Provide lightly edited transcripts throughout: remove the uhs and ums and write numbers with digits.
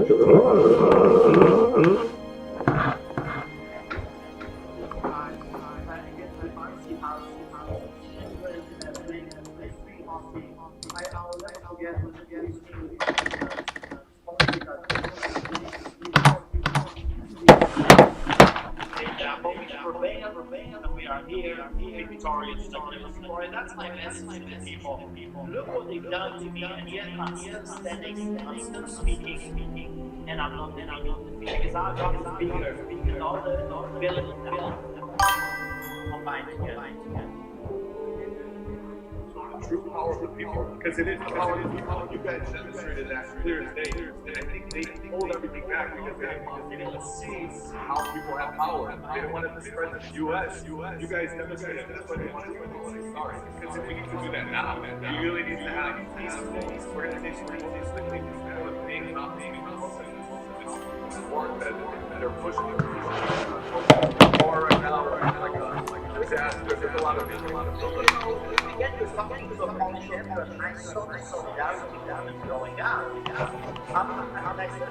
We are here, victorious, victorious. That's my message to people. Look what they've done to me, and yet I'm still standing, I'm still speaking, and I'm not defeated. Because our God is bigger than all the villains combined together. True power of the people, because it is the power of the people. You guys demonstrated that clear as day, and I think they hold everything back because they didn't want to see how people have power. They didn't want to spread to the U.S. You guys demonstrated that's what they wanted to do. Sorry, because we need to do that now. We really need to have peaceful organizations with being not being war that they're pushing. War right now, like a disaster. There's a lot of Get to something to accomplish it, but I saw solidarity going out. How nice is it?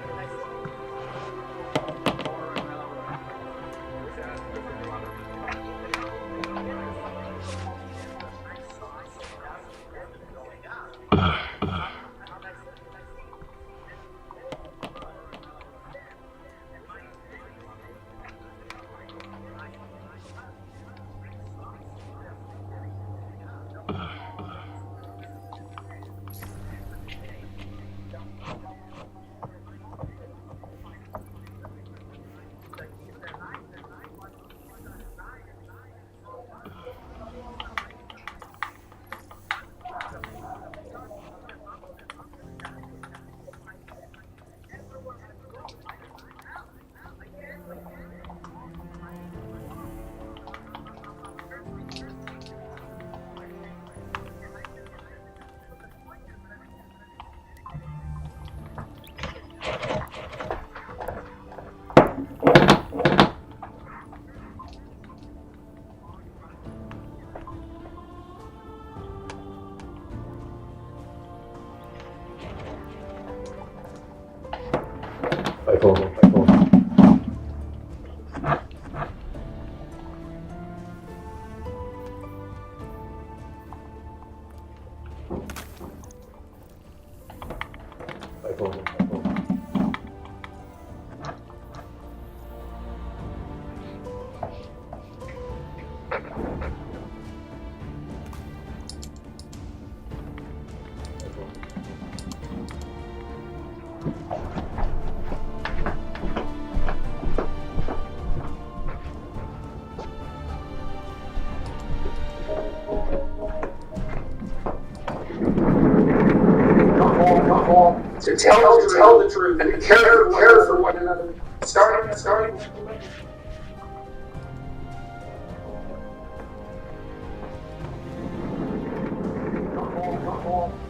To tell the truth and to care for one another. Starting.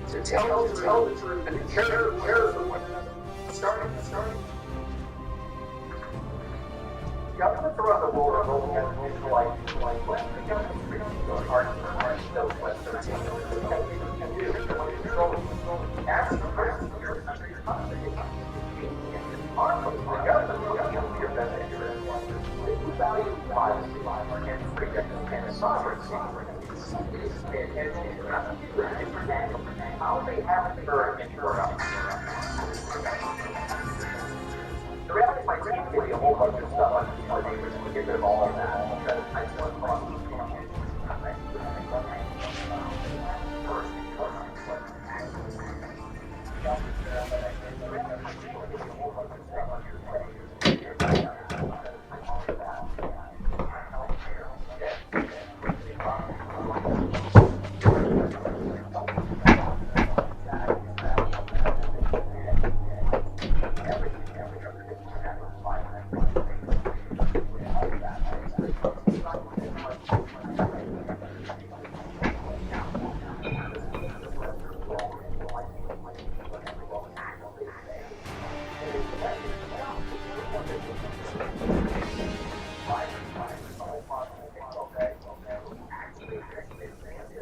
To tell the truth and to care for one another. Starting. Governments around the world are rolling out new like Western governments are those Western can do when controlling. Ask the person in your country, your country. The government will give your best interest. We value privacy and freedom and sovereignty. Pay attention to how they haven't heard and heard us. The reality might seem to be a whole bunch of stuff on our neighbors and we get rid of all of that. Because I still across the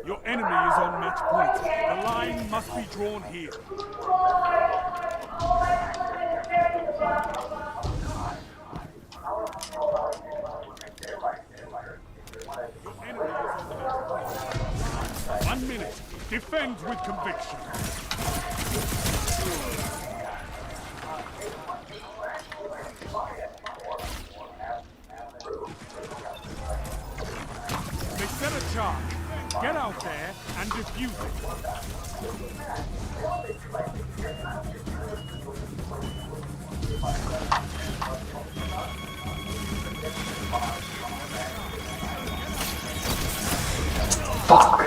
Your enemy is on match point. The line must be drawn here. conviction. They set a charge. Get out there and defuse it. Fuck.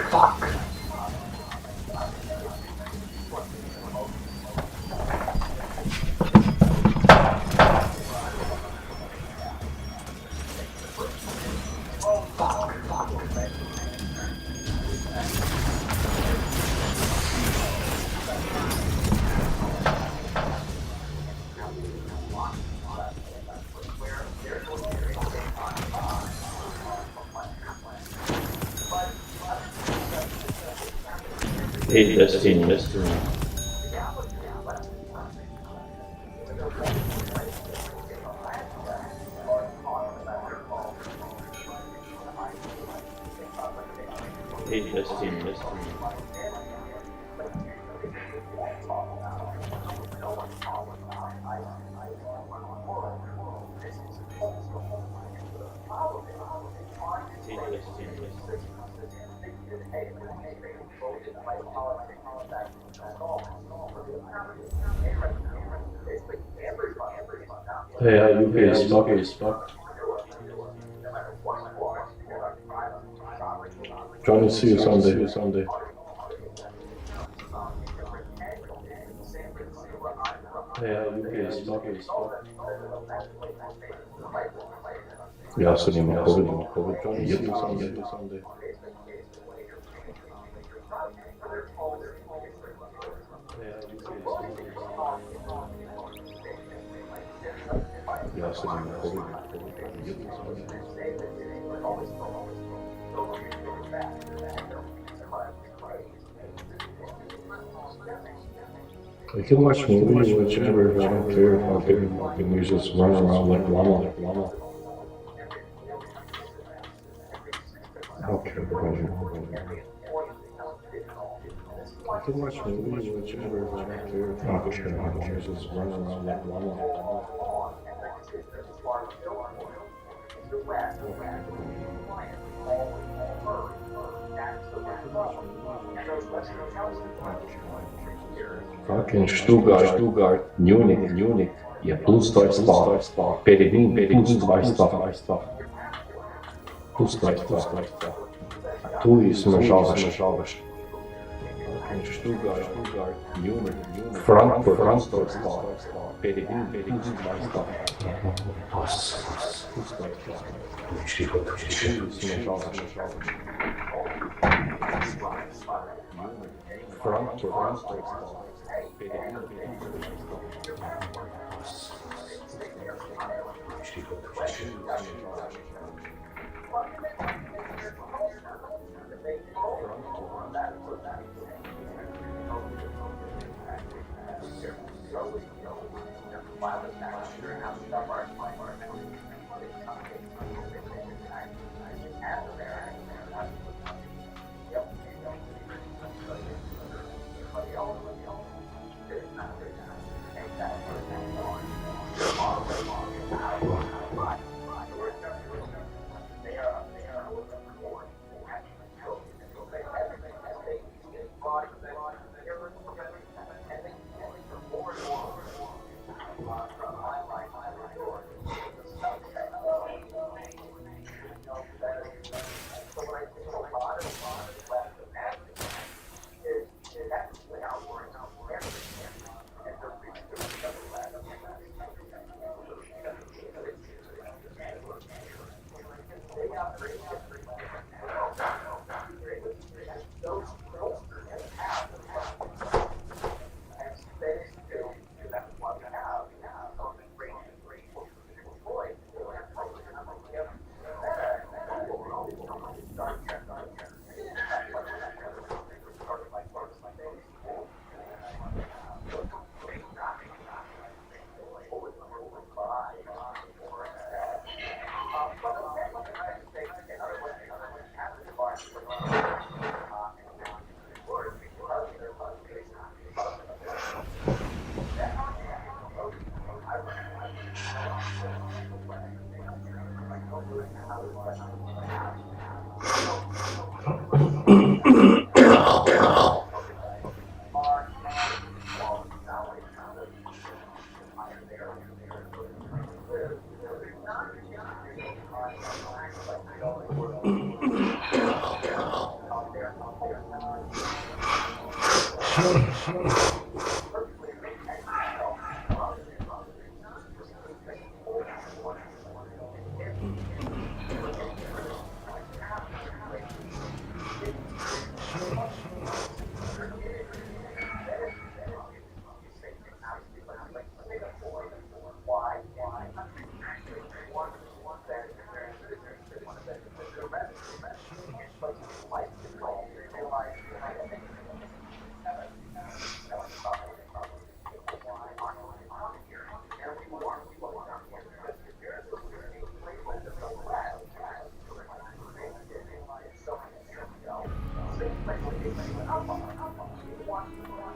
Hey, Destiny. Hey, Destiny. Hey, are you stuck? Johnny, see you Sunday. Hey, are you stuck? Ja, so nie ma COVID. Johnny, see you Sunday. Ja, so nie ma COVID. I can watch movies, whichever, I don't care if I can use just run around like llama. I don't care about it. I can watch movies, whichever, I don't care if I can just run around like llama. Fucking Stuttgart, Munich, je Pustleister, Berlin, Pustleister. Tu ist mir schade. Fucking Stuttgart, Munich, Frankfurt, Berlin, Pustleister.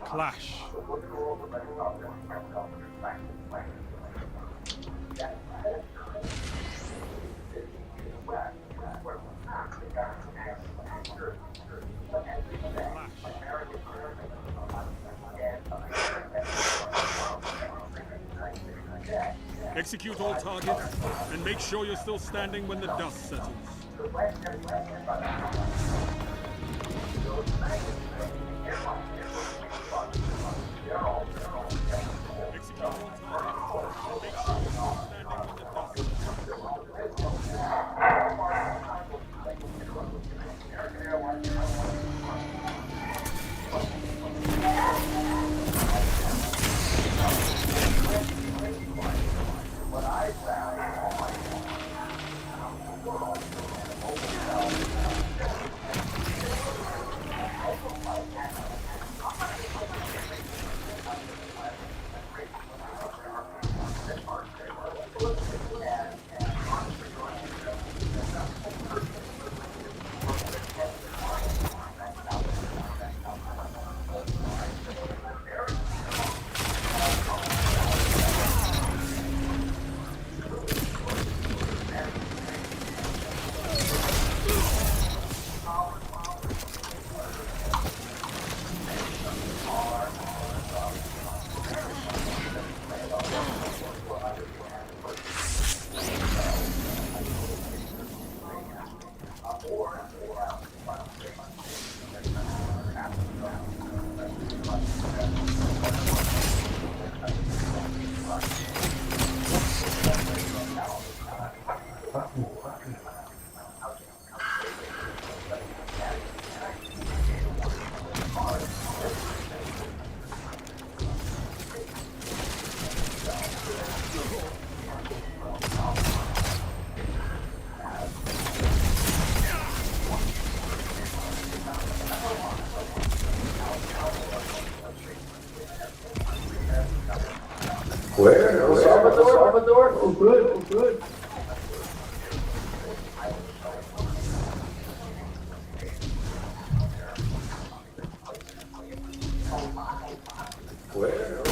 Clash. Execute all targets, and make sure you're still standing when the dust settles. Execute all targets, and make sure you're still standing when the dust settles. Where? Salvador? Oh, good, oh, good. Where?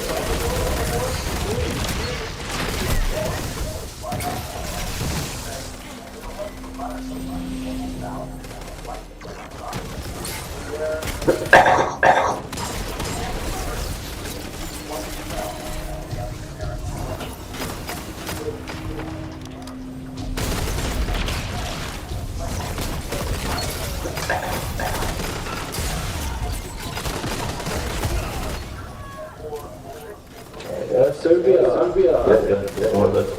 Serbia. Yeah, more or less.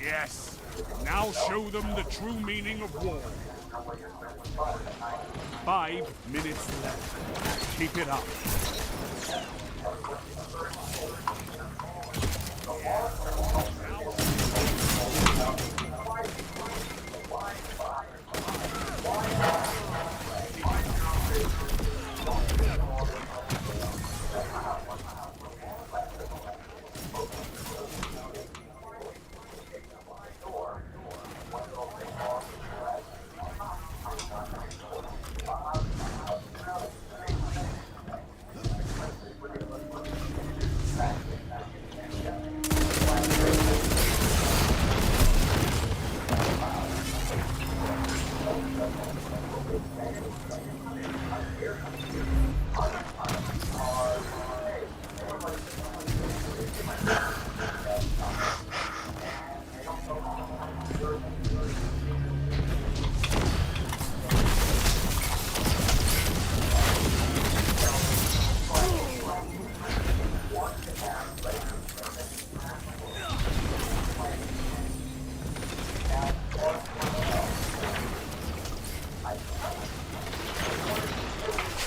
Yes. Now show them the true meaning of war. 5 minutes left. Keep it up.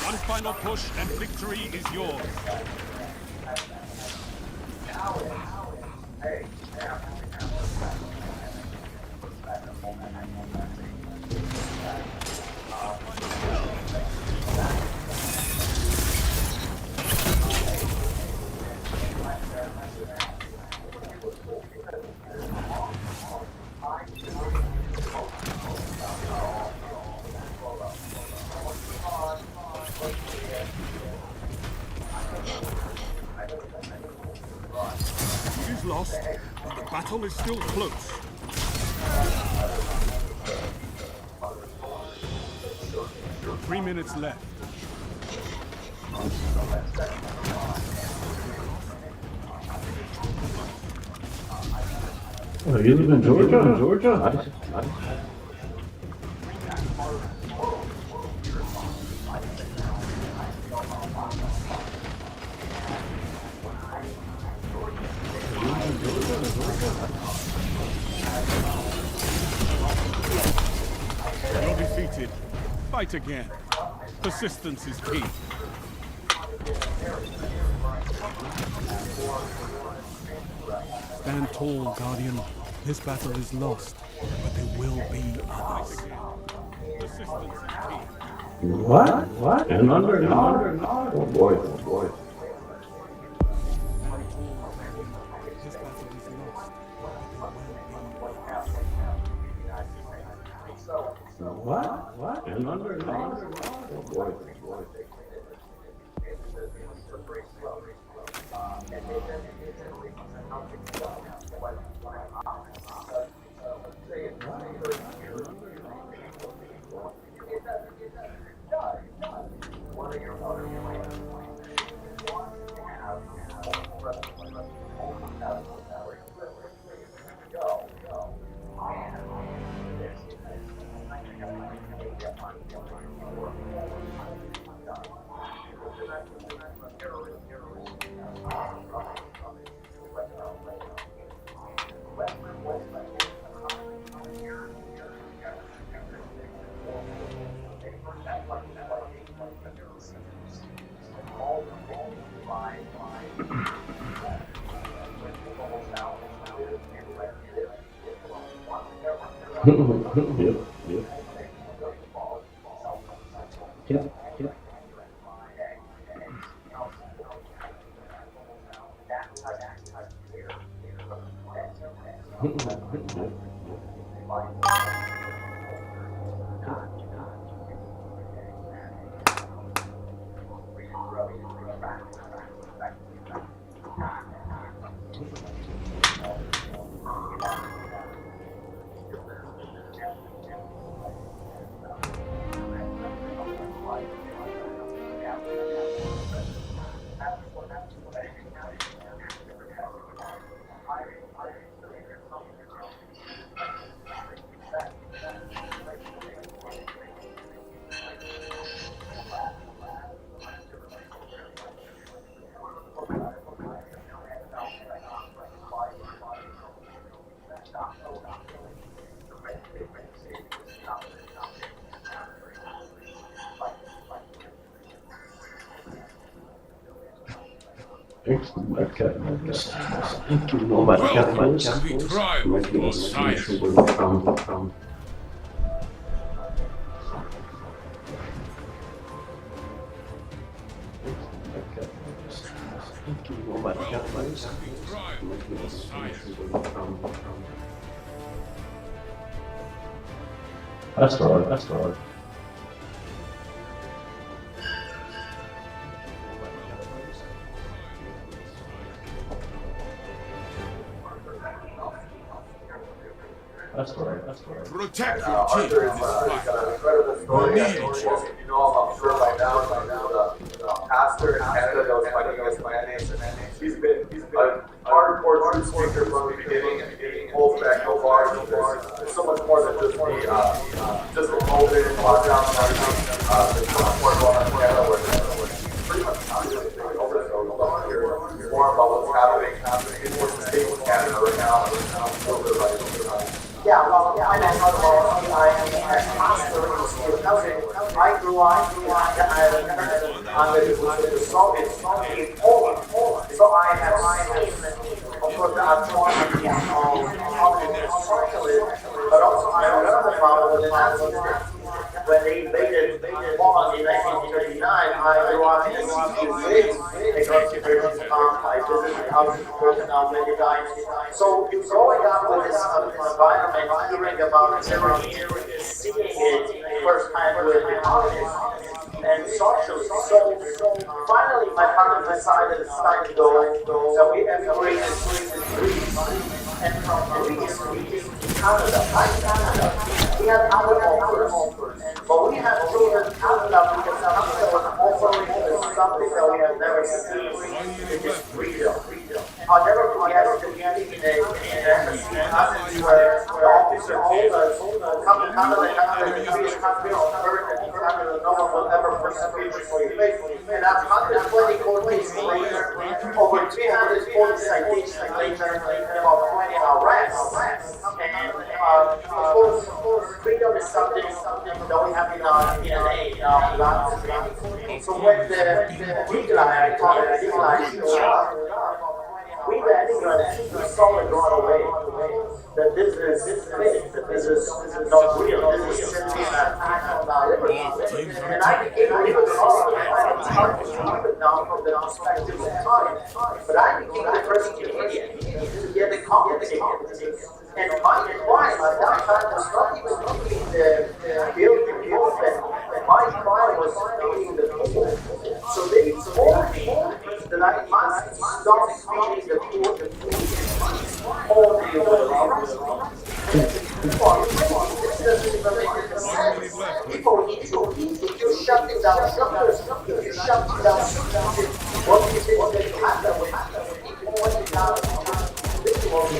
One final push and victory is yours. He's lost, but the battle is still close. Three minutes left. Oh, you live in Georgia? Georgia? Nice. You're defeated. Fight again. Persistence is key. Stand tall, Guardian. This battle is lost, but there will be others. Persistence is key. What? What? An underdog? Oh boy, oh boy. This battle is lost, but there will be others. What? An underdog? Oh boy, oh boy. Yep, yep. Yep, yep. Yep. Excellent. Okay. Thank you very much. Welcome to the tribe of Osiris. Okay. Thank you very much. Welcome to the tribe of Osiris. That's right. That's right. That's right. That's right. Protect your children in this fight. Incredible story. We need As each other. you know, I'm sure by now, the pastor in Canada that was fighting against Mandates, he's been a hardcore truth speaker from the beginning, holds back no bars. There's so much more than just the COVID lockdown and everything. There's so much more going on in Canada where pretty much taking over. So we'd love to hear more about what's happening. What's the state of Canada right now? Yeah, well, I'm a I am a pastor in the state of housing. I grew up on the island under the Soviet in Poland. So I have seen, of course, the atrocities of socialism, but also I learned about the Nazis. When they invaded Poland in 1939, I grew up in a city. They considered I visited houses now many times. So growing up with this environment, hearing about it, seeing it firsthand with the communists and socialists. So finally, my father decided it's time to go. So we emigrated to Greece, and from Greece to Canada. We had other offers, but we have chosen Canada because Canada was offering us something that we have never seen, which is freedom. I'll never forget the beginning in an embassy where the officer told us, come to Canada, Canada is the freest country on earth, and in Canada no one will ever persecute you for your faith. And after 120 court cases later, over 340 citations later, and about 20 arrests. And of course, freedom is something that we have in our DNA, in our blood. So when the Nikolai showed up, we then saw it right away that this is fake, that this is not real, this is simply an attack on our liberty. And I became a little sorry. It's hard to keep it now from the perspective of time, but I became the first Canadian to get a compensated. And my crime at that time was not even feeding the guilty movement. My crime was feeding the poor. So they told me that I must stop feeding the poor all day long. This doesn't even make sense. People need to eat. If you're shutting down shelters, if you're shutting down shelters, what do you think is going to happen with people wanting down basically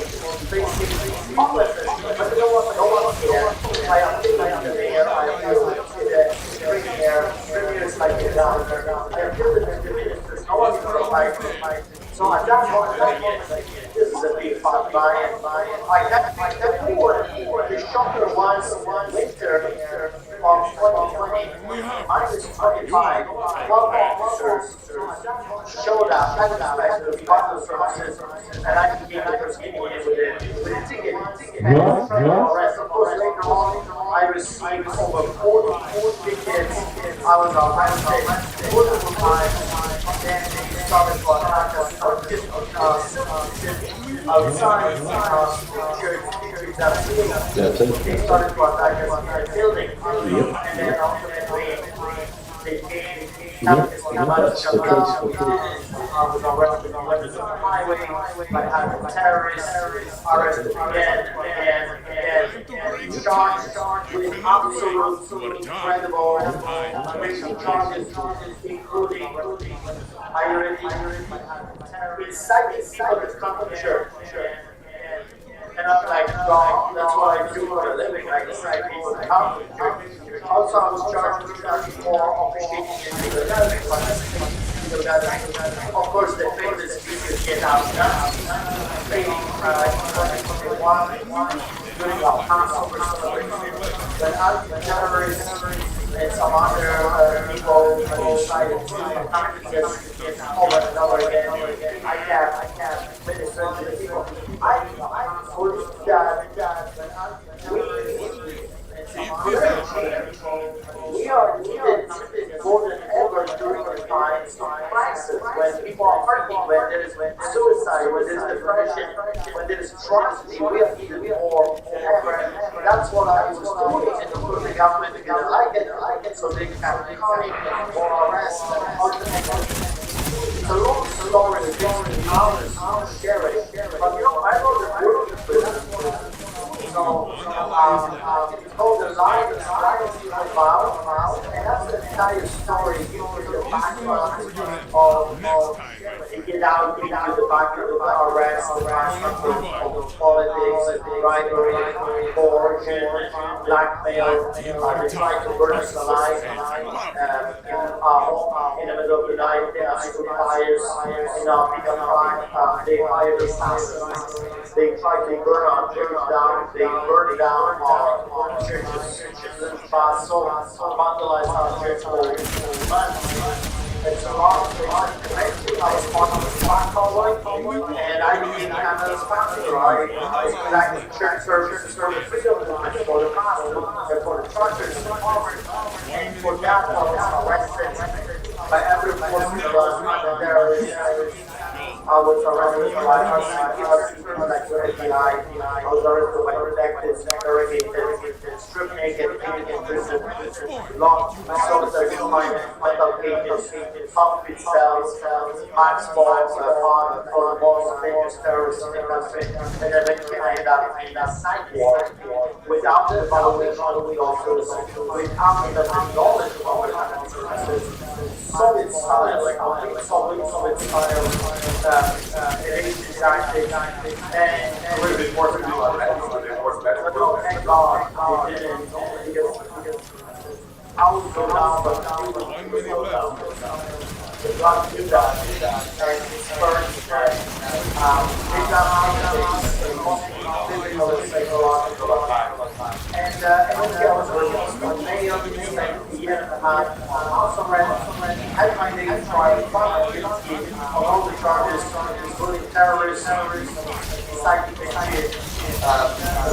homelessness? But no one cares. I appeal to the mayor, I appeal to the premiers like the governor, I appeal to the ministers, no one's going to fight. So at that moment, this is a big fun buy. I kept the poor. The shelter was winter of 2020, -25. 12 officers showed up, and I became the first Canadian with a ticket. And arrest. Of course, later tickets, I was arrested multiple times. Then they started to attack us, not just outside, pictures that That's it. they started to attack us in the building. Yep. And then ultimately, they came, Yep. that's the case. I was arrested on the highway. I had terrorists arrested again. Charged with absolute incredible criminal charges, including inciting people to come to church. And I'm like, God, that's what I do for a living. I incite people to come to church. Also, I was charged with for officiating in the gathering. Of course, the famous speakers get out now, failing during our Passover celebration. But anti-terrorists and some other people decided to attack us over and over again. I can't minister to the people. I believe that we are needed more than ever during the times of crisis, when people are hurting, when there is suicide, when there is depression, when there is tragedy. We are needed more than ever. That's what I was doing, and of course the government didn't like it, so they kept coming or arrest and ultimately. It's a long story, it's hours, share it. But you know, I know the world is prison. It's called the Lion of Vow, and that's the entire story. The background of they get out into the background of the arrest, the background of politics, bribery, coercion, blackmail. They try to burn us alive in the middle of the night. They are fires, they hire assassins. They try to burn our church down. They burn down our churches, vandalize our church for months. It's a lot of things. I was part of the SPAC and I became Canada's pastor. I conducted church services for the freedom movement, for the pastor, for the churches, for the farmers, and for that I was arrested by every force of the terrorists. I was arrested by FBI. I was arrested by detectives, interrogated, stripped naked, taken in prison, locked, solitary confinement, mental cages, concrete cells, max balls, for the most dangerous terrorists in the country, and eventually I ended up in a psych ward without the evaluation of the officers, without the knowledge of what happened to us. Solid style, like complete solid style. It is didactic, and a little bit more to do on that. But no, thank God, they didn't, because I would go down, but I would go down. So God did that, and His first, take that out of physical and psychological attack. And eventually I was released on May of the year and a half, house arrest, had my name tried, found guilty on all the charges, including terrorism, psychic shit,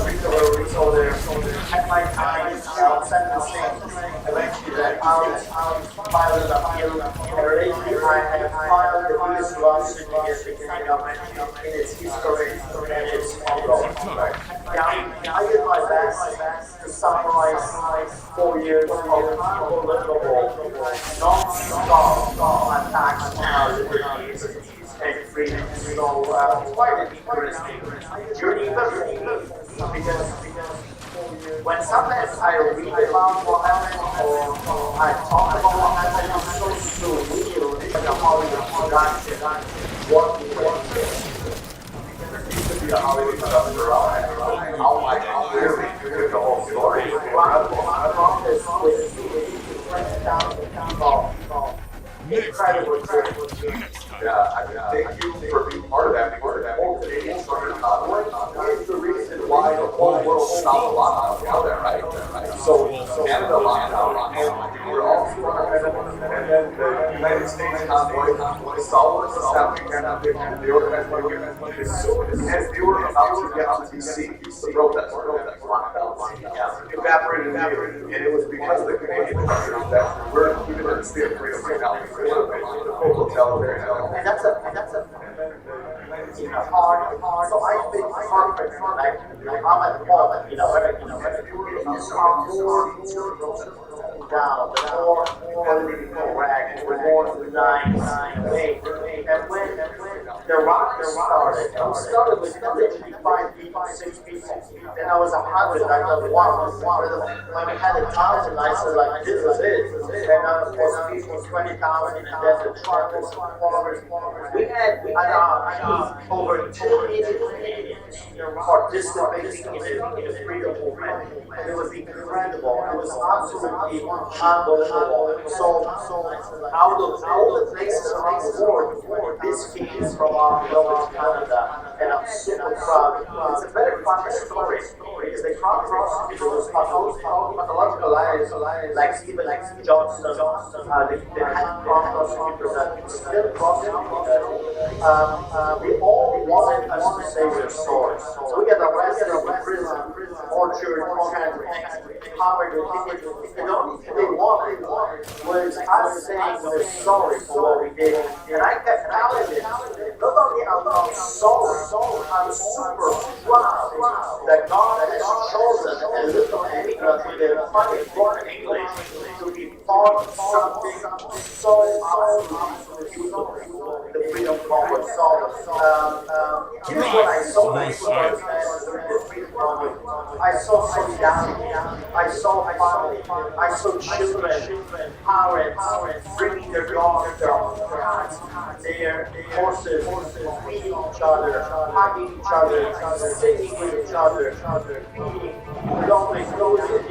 regular resolder, had my time, sentencing, eventually that out, filed an appeal, and lately I have filed the biggest lawsuit against the Canadian government in its history, and it's ongoing. I did my best to summarize 4 years of unbelievable, non-stop attacks on our liberties and freedom. So quite an interesting journey, because when sometimes I read about what happened or I talk about what happened, it's so surreal in the Hollywood production. What we went through. Used to be a Hollywood production. Oh my God, really? Here's the whole story. I brought this with 20,000 people. Incredible journey. Yeah, I mean, thank you for being part of that. Because the whole Canadian started conflict is the reason why the whole world stopped lockdown down there, right? So Canada locked down, and we were all super and then the United States convoy saw what was happening, and they organized one as soon as they were about to get to DC, the protest lockdown evaporated, and it was because of the Canadian we're even in the state of freedom right now. The full totalitarian. And that's a hard. So I think perfect. Like I'm at home, it's down, the more political correct, the more nice way. And when the rocket started, it started with literally 5 people, 6 people. And I was 100, I thought, wow, when we had 1,000, I said, like, this is it. And I was supposed to be 20,000, and then the truckers, farmers. We had over 2 million Canadians participating in the freedom movement. And it was incredible. It was absolutely unbelievable. So out of all the places around the world, this came from our beloved Canada, and I'm super proud. It's a very funny story because they found those pathological liars like Stephen Johnson, they had prosecutors that still prosecuted. They all wanted us to say their stories. So we got arrested in prison, tortured, all kinds of things. Poverty, and the only thing they wanted was us saying we're sorry for what we did. And I kept telling them, not only am I sorry, I'm super proud that God has chosen a little immigrant with a funny broken English to be part of something so absolutely beautiful. The freedom movement. So, here's what I saw during the freedom movement. I saw solidarity. I saw family. I saw children, parents bringing their dogs, their cats, their horses, feeding each other, hugging each other, singing with each other, feeding. It always goes in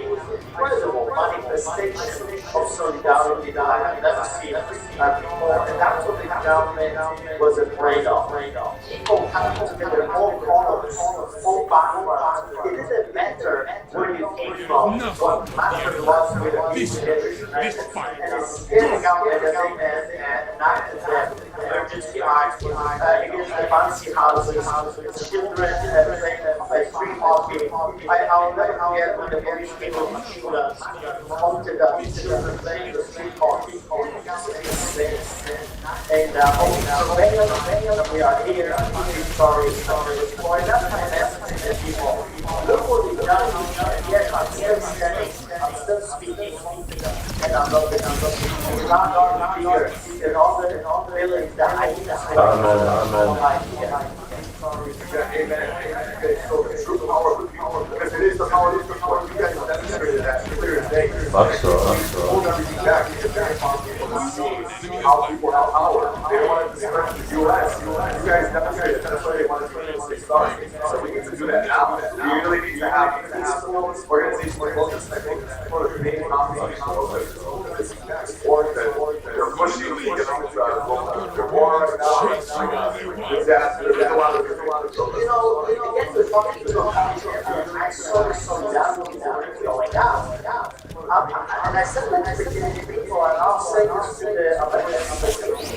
incredible manifestation of solidarity that I have never seen before, and that's what the government was afraid of. People coming together, all colors, all backgrounds. It didn't matter where you came from. What mattered was whether you were united. And it's scared the government and enacted the emergency act against the fancy houses, children playing free hockey. I'll never forget when the police came to shoot us, pointed at children playing the street hockey. And we are here, sorry, for that kind of message to people. Look what we've done, and yet I'm still standing, I'm still speaking, and I'm looking. It's not our fear, and all the feelings that I need to say. Amen. Okay, so the true power of the people, because it is the power of the people. You guys demonstrated that clear as day. Hold everything back. It's very possible to see how people have power. They don't want to discredit the U.S. You guys demonstrated that's why they wanted to start. So we need to do that now. We really need to have peaceful organizations like this. I think for the Canadian opposition, support that they're pushing the economic the war right now. Disaster. There's a lot of Again, we're talking to a country, I saw the solidarity going down. And I said that to the Canadian people, and I'll say this to the Americans,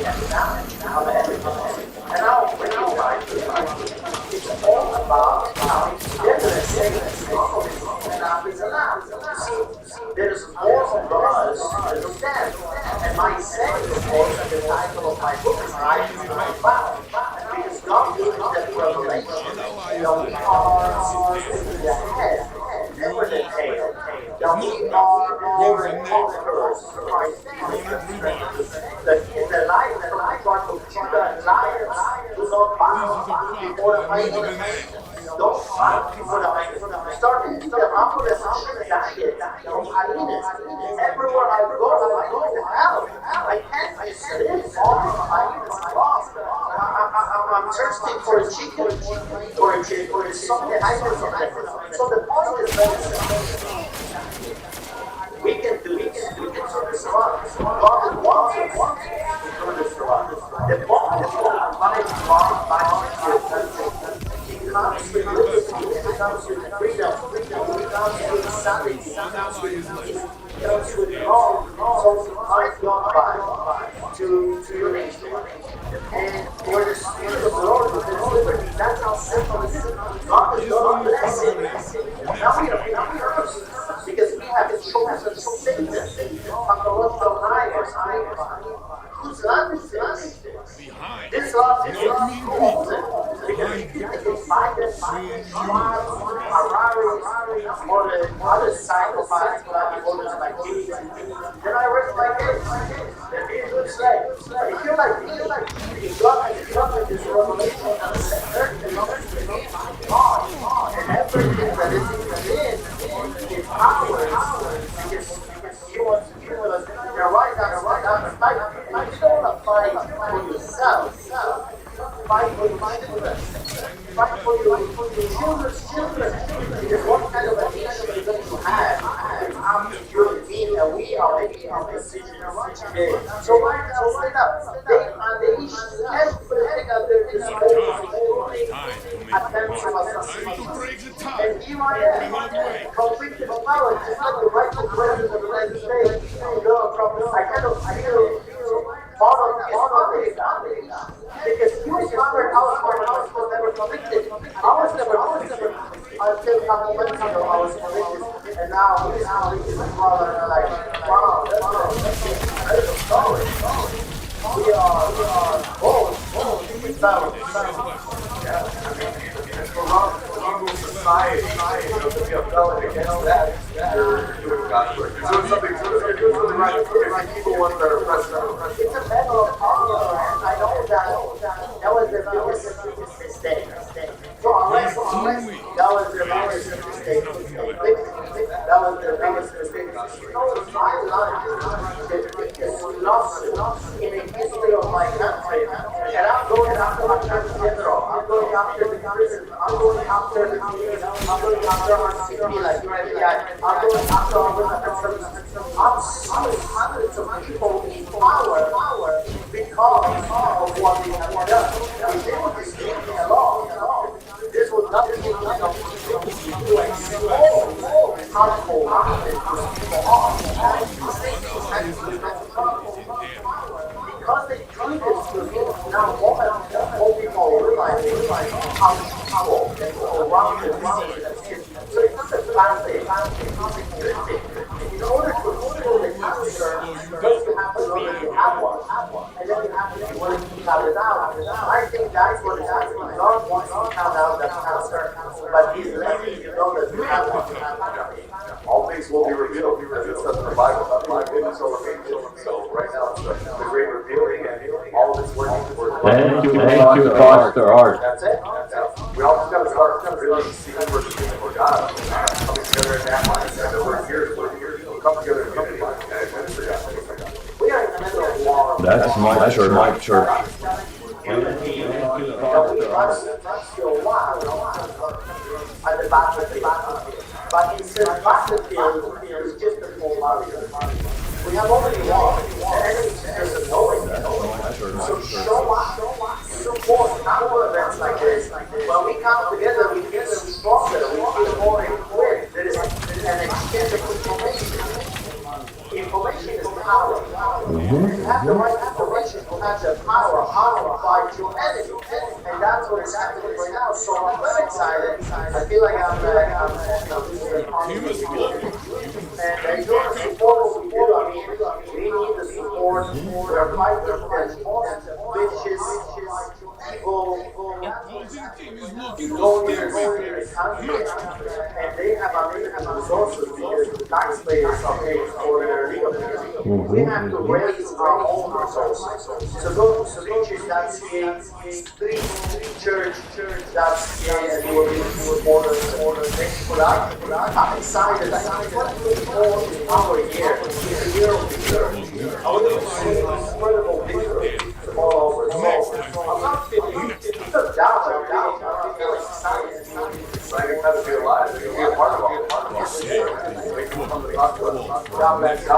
and I'll recognize it's all about how together and saying enough is enough. See, there's more for us than them. And my saying, of course, and the title of my book is I Am My Found. Because God gave me that revelation. We are the head, never the tail. We are more conquerors. Christ Jesus. The lion from the tribe of Judah, lions do not bow before the mighty. Don't fight before the mighty. Start eating the humblest diet from hyenas. Everywhere I go to hell. I can't live on hyenas lost. I'm thirsting for a chicken, for something hyenas. So the point is that we can do this. We can turn this around. God wants us to turn this around. The moment you apply God back to your country, it comes with liberty, it comes with freedom, it comes with sanity, it comes with peace, it comes with love. So invite God back to your nation. And where the Spirit of the Lord is, there's liberty. That's how simple it is. God is going to bless it. Now we are cursed because we have chosen Satan. Whose land is this? Behind. This land is golden. Because if they find it, Schwarz, Harari, or the other psychopaths like orders like this, then I rest my case. Then be a good slave. But if you're like me, you got this revelation and the certain belongs to me, God, and everything that is within is ours. Because you want to give us, you're right, that's right, that's right. You don't want to fight for yourself. Fight for your children. Fight for your children's children. Because what kind of a nation is going to have after you're being and we are making our decisions today. So right now, stand up. They unleash everything at their disposal, including attempts of assassination. And here I am, convicted of power, just like the rightful president of the United States. I cannot feel part of his family. Because he was covered house was never convicted. I was never convicted until a couple months ago. I was convicted, and now he's convicted as well. And I'm like, wow, that's a story. We are both family. Yeah, I mean, for Eagle society, to be a felon against that, you're doing God's work. You're doing something right. It's like people ones that are oppressed. It's a battle of honor, and I know that was the biggest mistake. So unless that was the biggest mistake, that was the biggest mistake. My life is the biggest loss in the history of my country, and I'm going after my country general. I'm going after the prison. I'm going after the police. I'm going after our city like FBI. I'm going after our women. I'm suing hundreds of people in power because of what they have done. If they would just leave me alone, this would not be enough to expose harmful actions to people off. Because they do this to me, now more people realize how powerful and corrupt the disease is. So it's not a bad thing, it's a good thing. In order to heal the cancer, first you have to know that you have one, and then you have to be willing to cut it out. I think that's what is happening. God wants to cut out that cancer, but He's letting you know that you have one. All things will be revealed because it says in the Bible that my goodness will remain hidden. So right now it's the great revealing and all of it's working towards. Thank you, Pastor Art. That's it. We all just got to start really seeing we're doing for God. Coming together in that mindset that we're here. Come together in unity and minister God. We are in the middle of war. That's my church. Human beings, that's your wow. At the battlefield. But instead of battlefield, it's just a formality. We have already won. The enemy doesn't know it. So show up, support, not more events like this. When we come together, we feel stronger, we feel more equipped. There is an exchange of information. Information is power. You have the right information to have the power to fight your enemy. And that's what is happening right now. So I'm very excited. I feel like I'm and I do want to support what we do. I mean, we need the support. We're fighting against vicious people going in the country, and they have unlimited resources because the taxpayers are paying for their legal fees. We have to raise our own resources. So those churches that street church that and will be supporters next for that. I'm excited. I'm 2024 is our year. It's the year of the church. I want to see incredible victory all over. So I'm not feeling down. I'm feeling excited. Exciting time to be alive, to be a part of all. God bless. I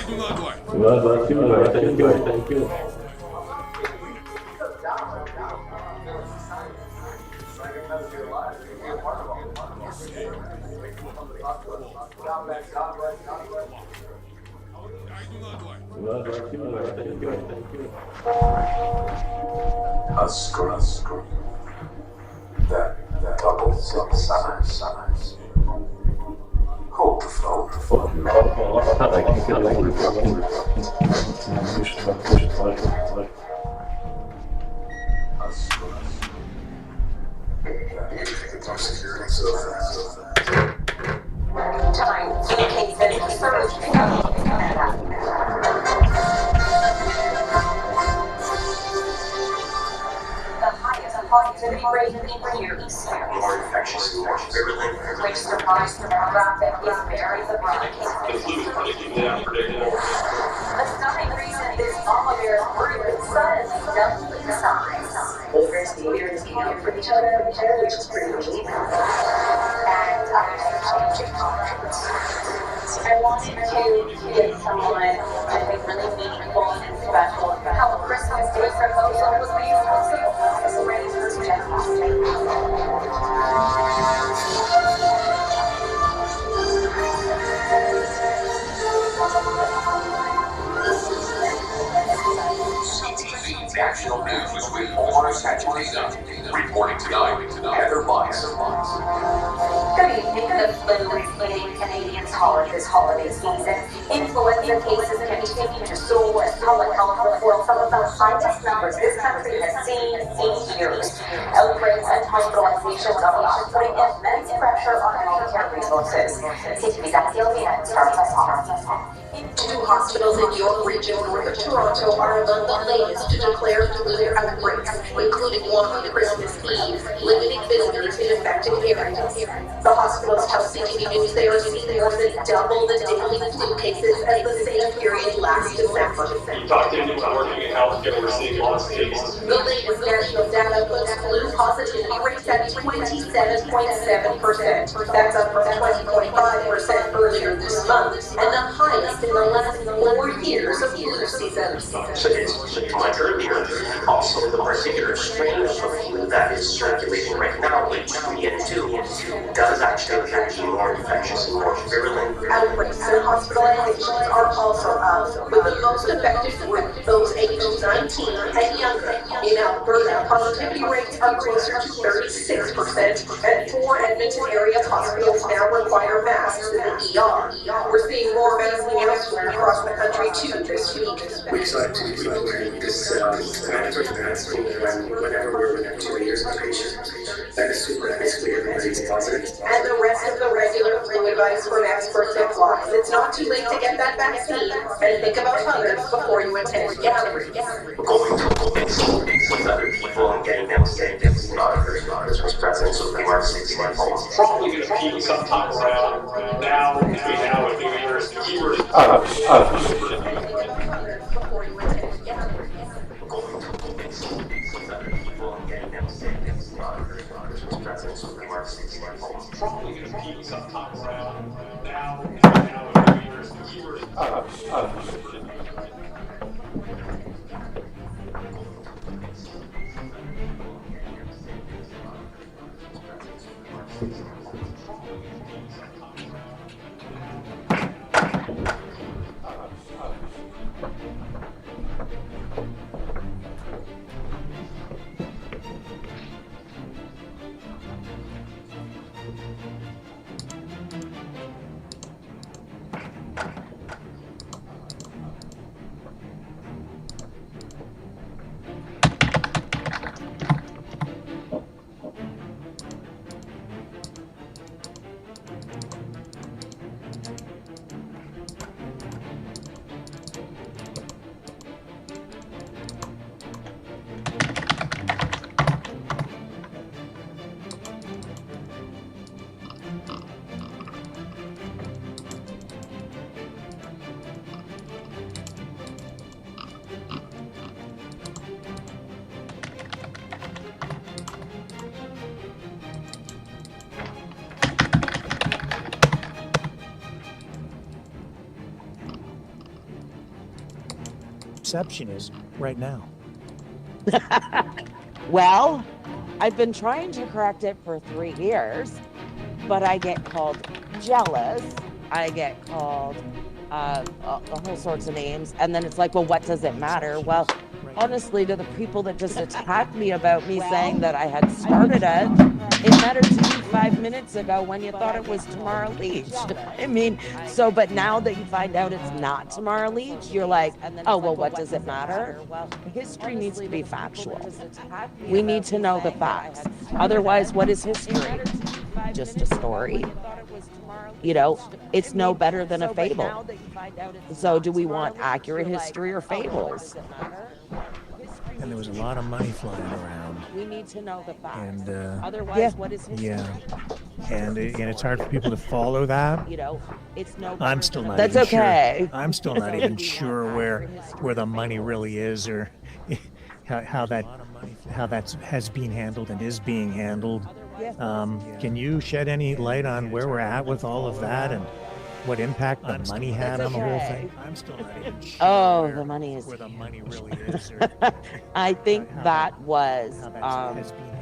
do not like. God bless you. Thank you. Husker. That double size. Hold the phone. not like you feel like you're fucking. You should like. Time, cases, surge, the highest positivity rate in years. More infectious and more virulent. Which surprise demographic is very surprising. The stunning reason this mama bear group is suddenly doubled in size. Older seniors care for each other, which is pretty neat. And changing comments. I wanted to get someone I think really meaningful and special. How a Christmas Day proposal was made also as a raise for generosity. National News with Omar Sajidina. Reporting tonight, Heather Bias. Good evening. The flu is hitting Canadians hard this holiday season. Influenza cases continue to soar as public health reports some of the highest numbers this country has seen in years. Outbreaks and hospitalizations are putting immense pressure on healthcare resources. CTV's Sylvia starts us off. Two hospitals in York Region, north of Toronto, are among the latest to declare flu outbreaks, including one on Christmas Eve, limiting visitors in affected areas. The hospitals tell CTV News they are seeing more than double the daily flu cases as the same period last December. You talk to anyone working in healthcare, we're seeing lots of cases. The latest national data puts flu positivity rates at 27.7%. That's up from 20.5% earlier this month, and the highest in the last 4 years of flu season. So it's much earlier. Also, the particular strain of flu that is circulating right now, H3N2, does actually be more infectious and more virulent. Outbreaks and hospitalizations are also up, with the most affected group those aged 19 and younger. In Alberta, positivity rates are closer to 36%, and 4 Edmonton area hospitals now require masks in the ER. We're seeing more masking elsewhere across the country too this week. We decided to be wearing this mandatory mask whenever we're within 2 years of a patient. That is super basically everybody's positive. And the rest of the regular flu advice from experts applies. It's not too late to get that vaccine, and think about others before you attend gatherings. Going to events with other people and getting them sick is not a Christmas present, so they are 6 months old. Probably going to peak sometime around now, between now and New Year's. The keyword is Before you attend gatherings. going to events with other people and getting them sick is not a Christmas present, so they are 6 months old. probably going to peak sometime around now, between now and New Year's. The keyword is perception is right now. Well, I've been trying to correct it for 3 years, but I get called jealous. I get called all sorts of names. And then it's like, well, what does it matter? Well, honestly, to the people that just attacked me about me saying that I had started it, it mattered to you 5 minutes ago when you thought it was Tamara Leach. I mean, so, but now that you find out it's not Tamara Leach, you're like, oh, well, what does it matter? History needs to be factual. We need to know the facts. Otherwise, what is history? Just a story. You know, it's no better than a fable. So do we want accurate history or fables? And there was a lot of money flying around. We need to know the facts. And Otherwise, what is history? yeah, and it's hard for people to follow that. You know, it's no. I'm still not. That's even okay. Sure. I'm still not even sure where the money really is, or how that has been handled and is being handled. Can you shed any light on where we're at with all of that and what impact the money had on the whole thing? I'm still not even sure. Oh, the money is. Where the money really is. I think that was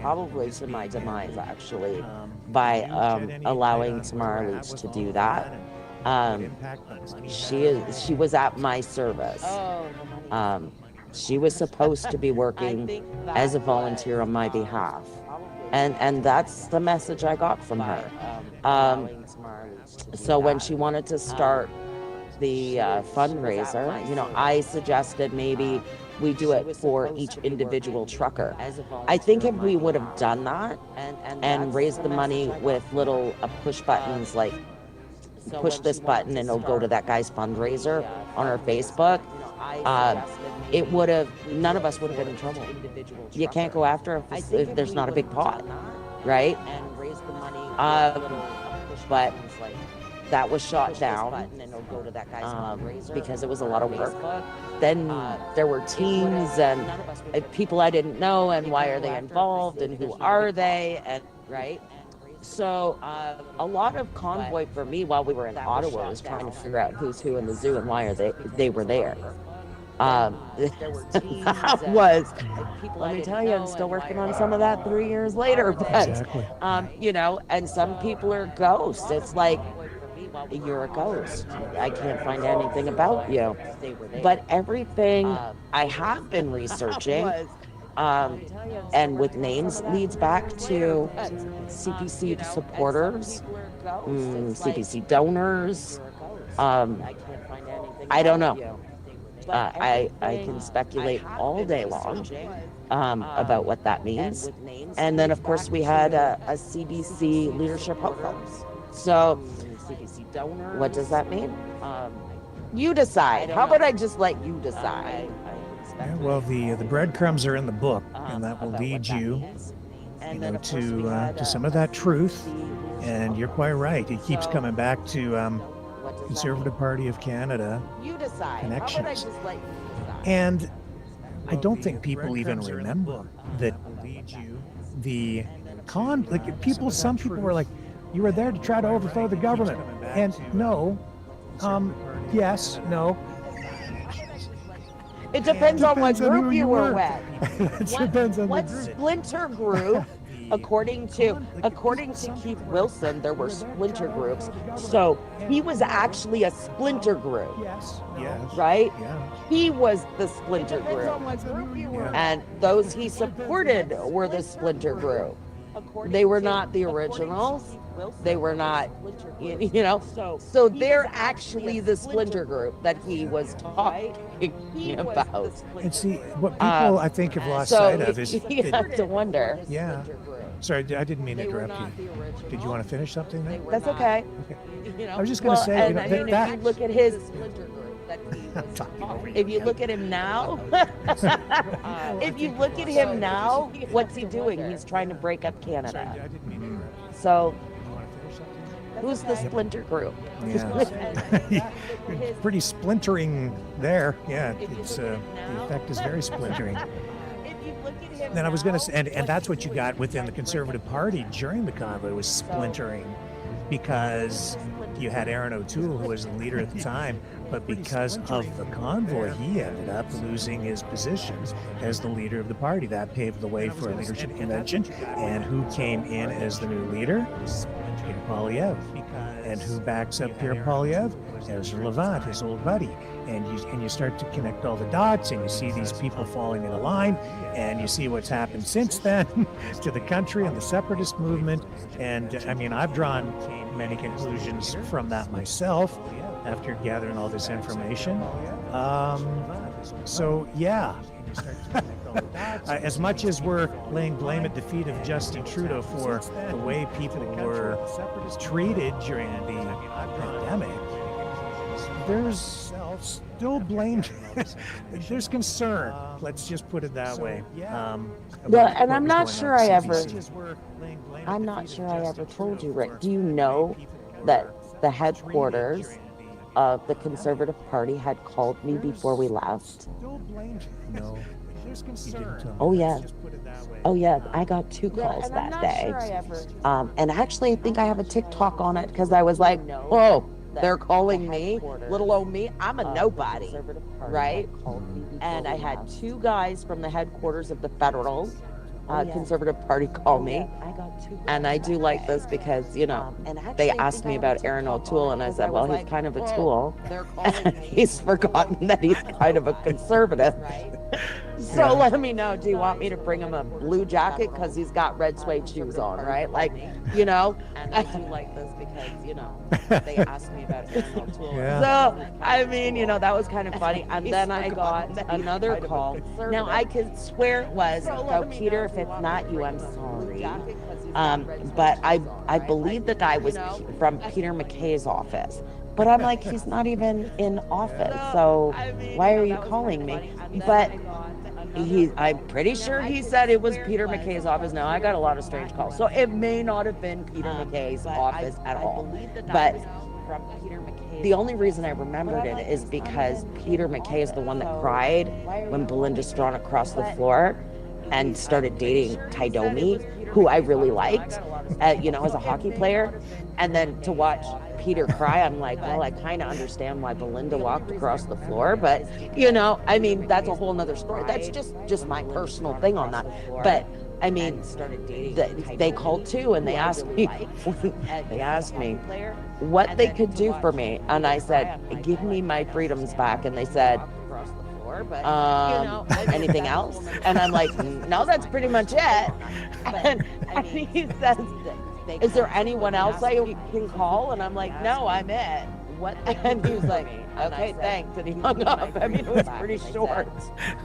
probably to my demise, actually, by allowing Tamara Leach to do that. She was at my service. She was supposed to be working as a volunteer on my behalf. And that's the message I got from her. So when she wanted to start the fundraiser, you know, I suggested maybe we do it for each individual trucker. I think if we would have done that and raised the money with little push buttons like push this button and it'll go to that guy's fundraiser on our Facebook, it would have, none of us would have been in trouble. You can't go after if there's not a big pot, right? But that was shot down because it was a lot of work. Then there were teams and people I didn't know, and why are they involved and who are they, and right? So a lot of convoy for me while we were in Ottawa was trying to figure out who's who in the zoo and why are they were there. That was, let me tell you, I'm still working on some of that 3 years later, but you know, and some people are ghosts. It's like, you're a ghost. I can't find anything about you. But everything I have been researching, and with names, leads back to CPC supporters, CPC donors. I don't know. I can speculate all day long about what that means. And then, of course, we had a CBC leadership hopeful. So, what does that mean? You decide. How about I just let you decide? Yeah, well, the breadcrumbs are in the book, and that will lead you, to some of that truth. And you're quite right. It keeps coming back to Conservative Party of Canada connections. And I don't think people even remember that some people were like, you were there to try to overthrow the government. And no, yes, no. It depends on what group you were with. It depends on what splinter group. According to Keith Wilson, there were splinter groups. So he was actually a splinter group. Yes. Right? Yeah. He was the splinter group. And those he supported were the splinter group. They were not the originals. They were not, you know. So they're actually the splinter group that he was talking about. And see, what people I think have lost sight of is you have to wonder. Yeah. Sorry, I didn't mean to interrupt you. Did you want to finish something there? That's okay. I was just going to say, if you look at his splinter group that he was if you look at him now, what's he doing? He's trying to break up Canada. Sorry, I didn't mean to interrupt you. So, You want to finish something there? who's the splinter group? Yeah. Pretty splintering there. Yeah, it's the effect is very splintering. Then I was going to say, and that's what you got within the Conservative Party during the convoy was splintering, because you had Aaron O'Toole, who was the leader at the time, but because of the convoy, he ended up losing his position as the leader of the party. That paved the way for a leadership convention, and who came in as the new leader? Peter Poilievre. And who backs up Pierre Polyev? Ezra Levant, his old buddy. And you start to connect all the dots, and you see these people falling in a line, and you see what's happened since then to the country and the separatist movement. And I mean, I've drawn many conclusions from that myself after gathering all this information. So yeah. As much as we're laying blame at the feet of Justin Trudeau for the way people were treated during the pandemic, there's still blame. There's concern. Let's just put it that way. Well, and I'm not sure I ever told you, Rick. Do you know that the headquarters of the Conservative Party had called me before we left? No. Oh yeah. Oh yeah. I got 2 calls that day. And actually, I think I have a TikTok on it because I was like, "Whoa, they're calling me, little old me. I'm a nobody, right?" And I had 2 guys from the headquarters of the federal Conservative Party call me. And I do like this because, you know, they asked me about Aaron O'Toole, and I said, well, he's kind of a tool. He's forgotten that he's kind of a conservative. So let me know, do you want me to bring him a blue jacket because he's got red suede shoes on, right? Like, you know, and I do like this because, you know, they asked me about Aaron O'Toole. So, I mean, you know, that was kind of funny. And then I got another call. Now, I can swear it was, so Peter, if it's not you, I'm sorry. But I believe the guy was from Peter MacKay's office. But I'm like, he's not even in office, so why are you calling me? But I'm pretty sure he said it was Peter MacKay's office. Now, I got a lot of strange calls, so it may not have been Peter MacKay's office at all. But the only reason I remembered it is because Peter MacKay is the one that cried when Belinda Strawnick crossed the floor and started dating Ty Domi, who I really liked, you know, as a hockey player. And then to watch Peter cry, I'm like, well, I kind of understand why Belinda walked across the floor, but, you know, I mean, that's a whole nother story. That's just my personal thing on that. But I mean, they called too, and they asked me what they could do for me, and I said, give me my freedoms back. And they said, anything else? And I'm like, no, that's pretty much it. And he says, is there anyone else I can call? And I'm like, no, I'm it. What? And he was like, okay, thanks. And he hung up. I mean, it was pretty short.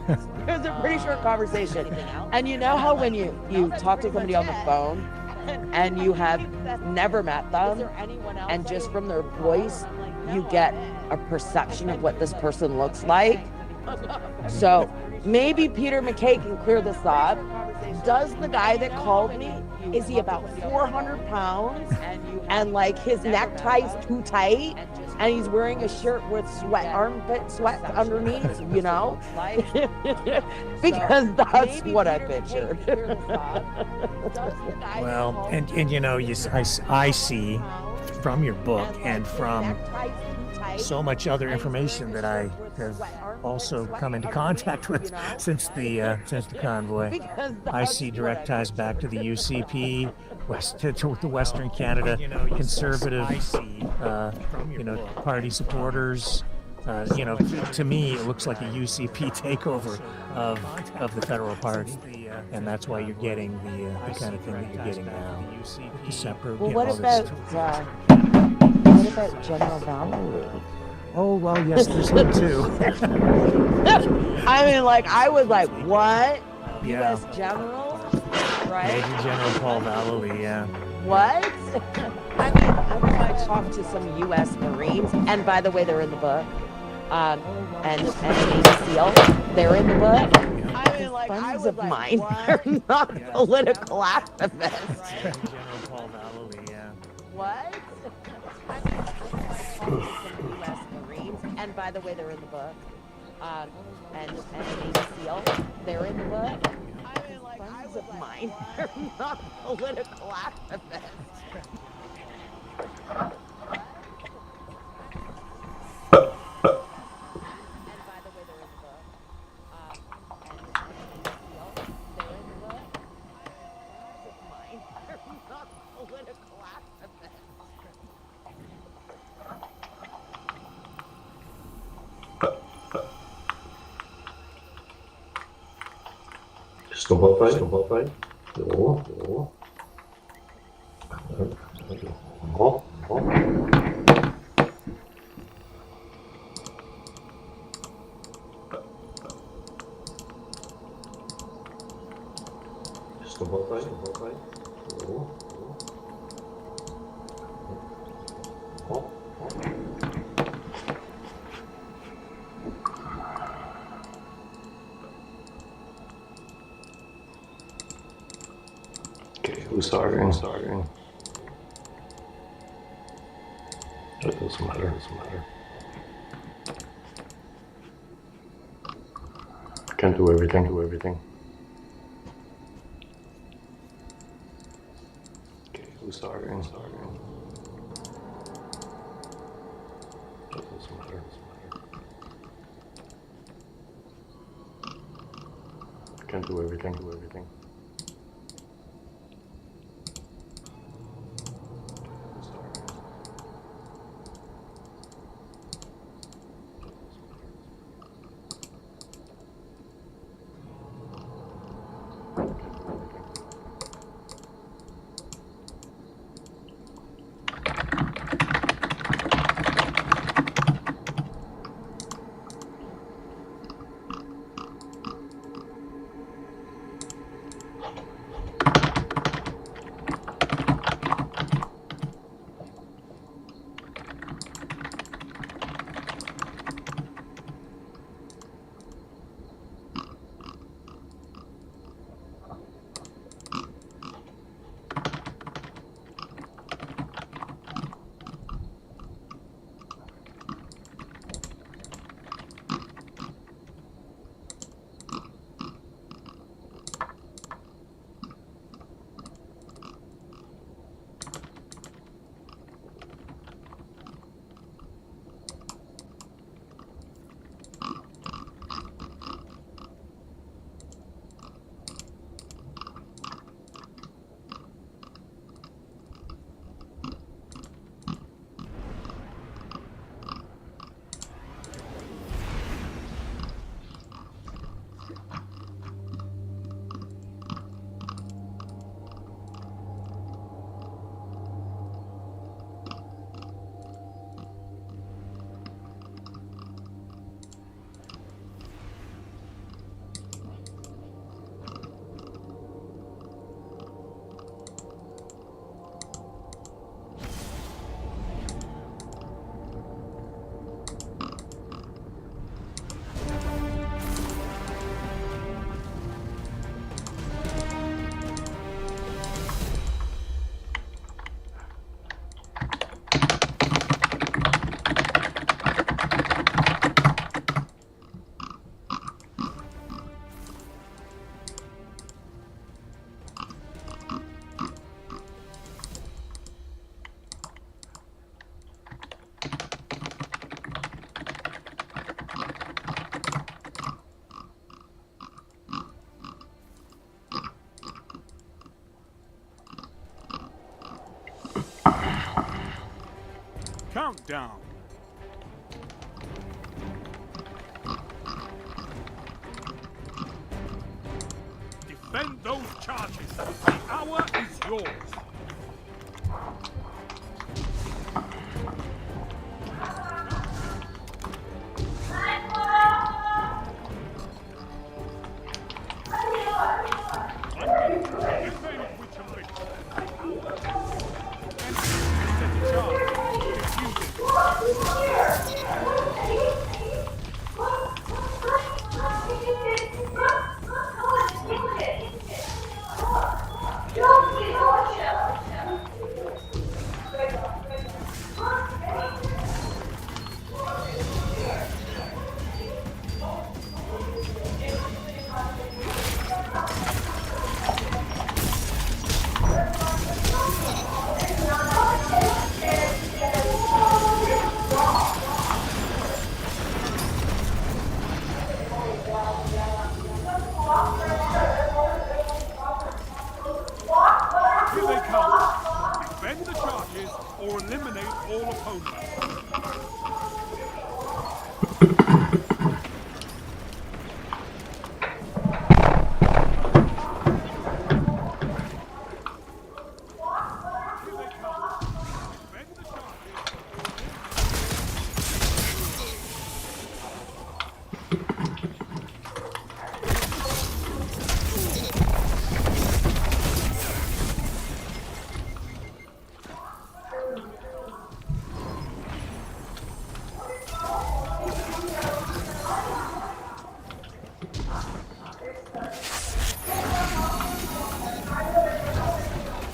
It was a pretty short conversation. And you know how when you talk to somebody on the phone and you have never met them, and just from their voice, you get a perception of what this person looks like? So maybe Peter MacKay can clear this up. Does the guy that called me, is he about 400 pounds and like his necktie's too tight and he's wearing a shirt with armpit sweat underneath, you know? Because that's what I pictured. Well, and you know, I see from your book and from so much other information that I have also come into contact with since the convoy. I see direct ties back to the UCP, to the Western Canada Conservative, party supporters. To me, it looks like a UCP takeover of the federal party, and that's why you're getting the kind of thing that you're getting now. Separate. Well, what about General Valerie? Oh, well, yes, there's him too. I mean, like, I was like, what? Yeah. U.S. General? Right? Major General Paul Vallely, yeah. What? I mean, I talked to some U.S. Marines, and by the way, they're in the book. And Navy SEAL, they're in the book. I mean, like, friends of mine, they're not political activists. General Paul Vallely, yeah. What? U.S. Marines, and by the way, they're in the book. And Navy SEAL, they're in the book. I mean, like, friends of mine, they're not political activists. Stopperfall, Stopperfall. So, so. Oh, oh. Stopperfall, Stopperfall. So, so. Oh, oh. Okay, who's starting? Starting. That doesn't matter. Doesn't matter. Can't do everything. Do everything. Okay, who's starting? Starting. That doesn't matter. Doesn't matter. Can't do everything. Do everything. Countdown. Defend those charges. The hour is yours. Don't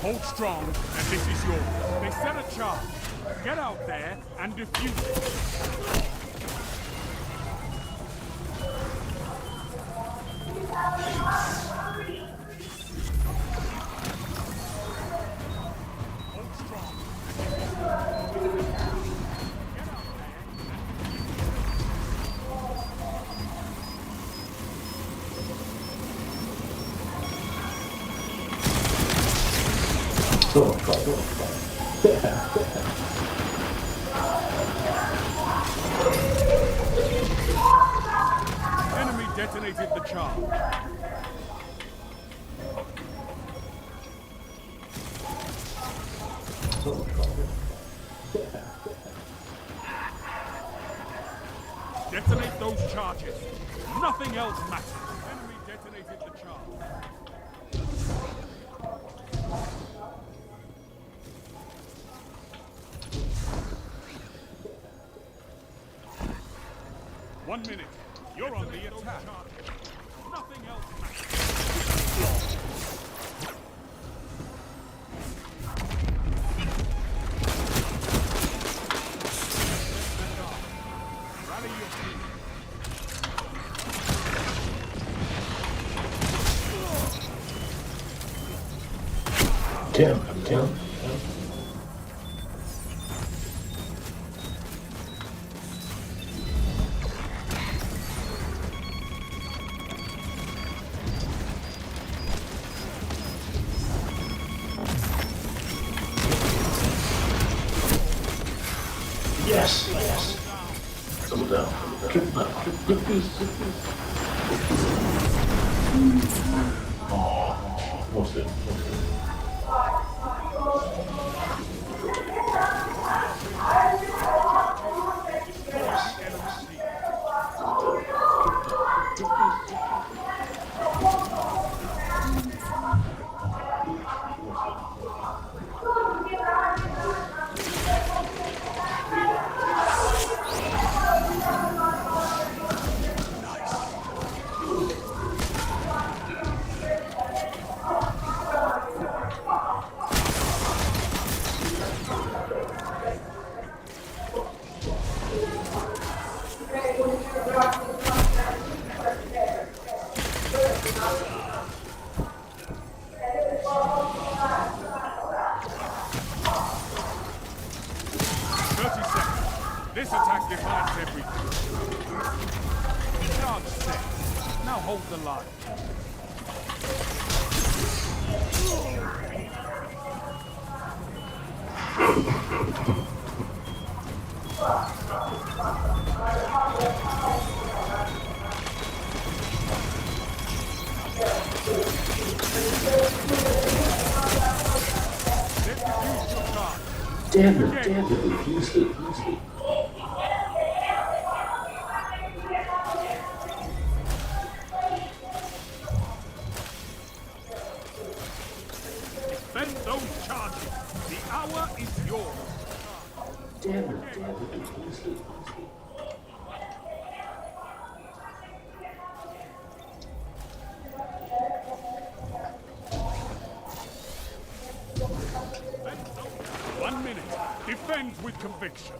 Hold strong, and this is yours. They set a charge. Get out there and defuse it. Enemy detonated the charge. Detonate those charges. Nothing else matters. Enemy detonated the charge. 1 minute. You're on the attack. Nothing else matters. Rally your team. Damn. Yes. Come down. Oh, what's it? This attack defines everything. Charge set. Now hold the line. Damn it, use it. Defend those charges. The hour is yours. Damn it, use it. Defend with conviction.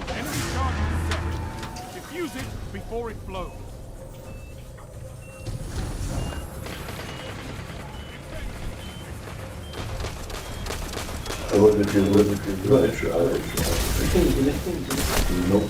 Enemy charge is set. Defuse it before it blows. I wouldn't do it. Nope.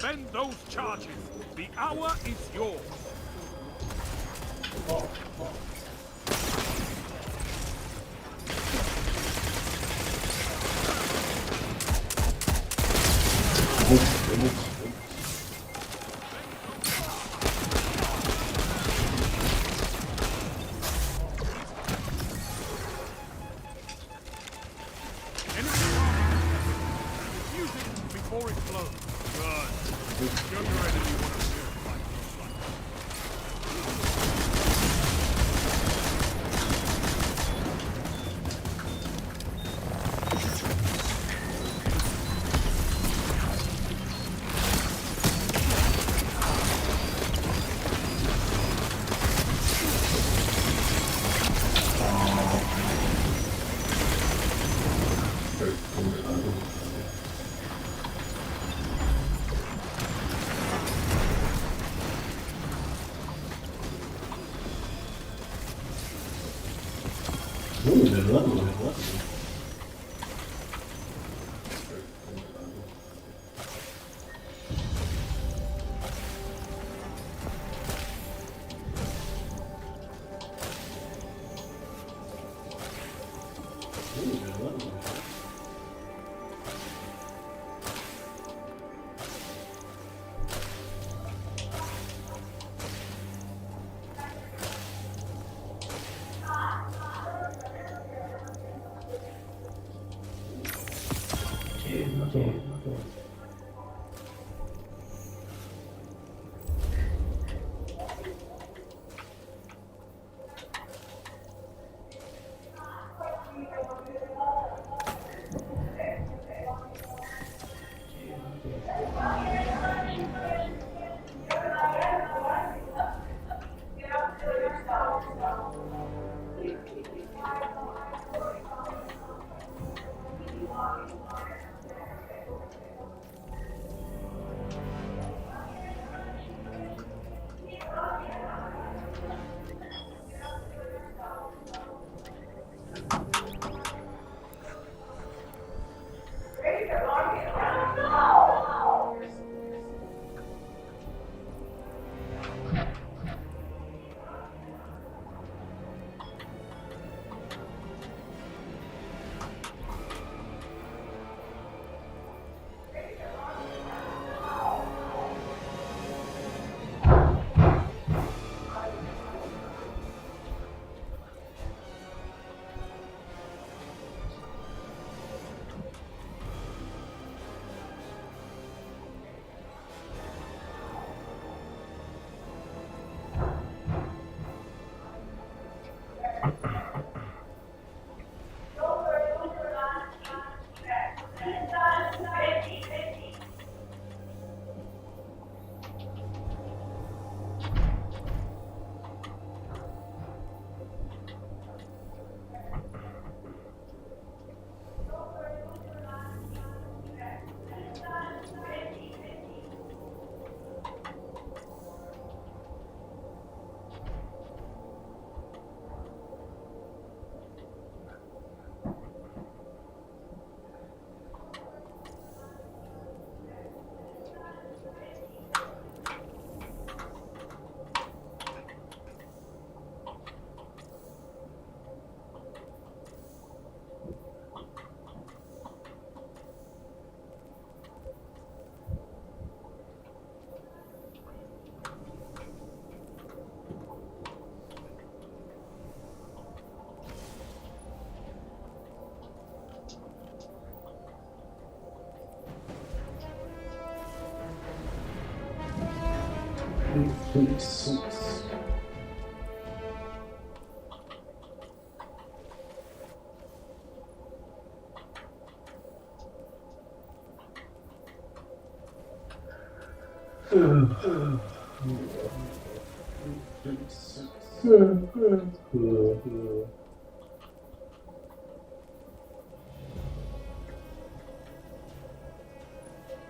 Defend those charges. The hour is yours. before it flows. Good. Show your enemy what a real fight looks like.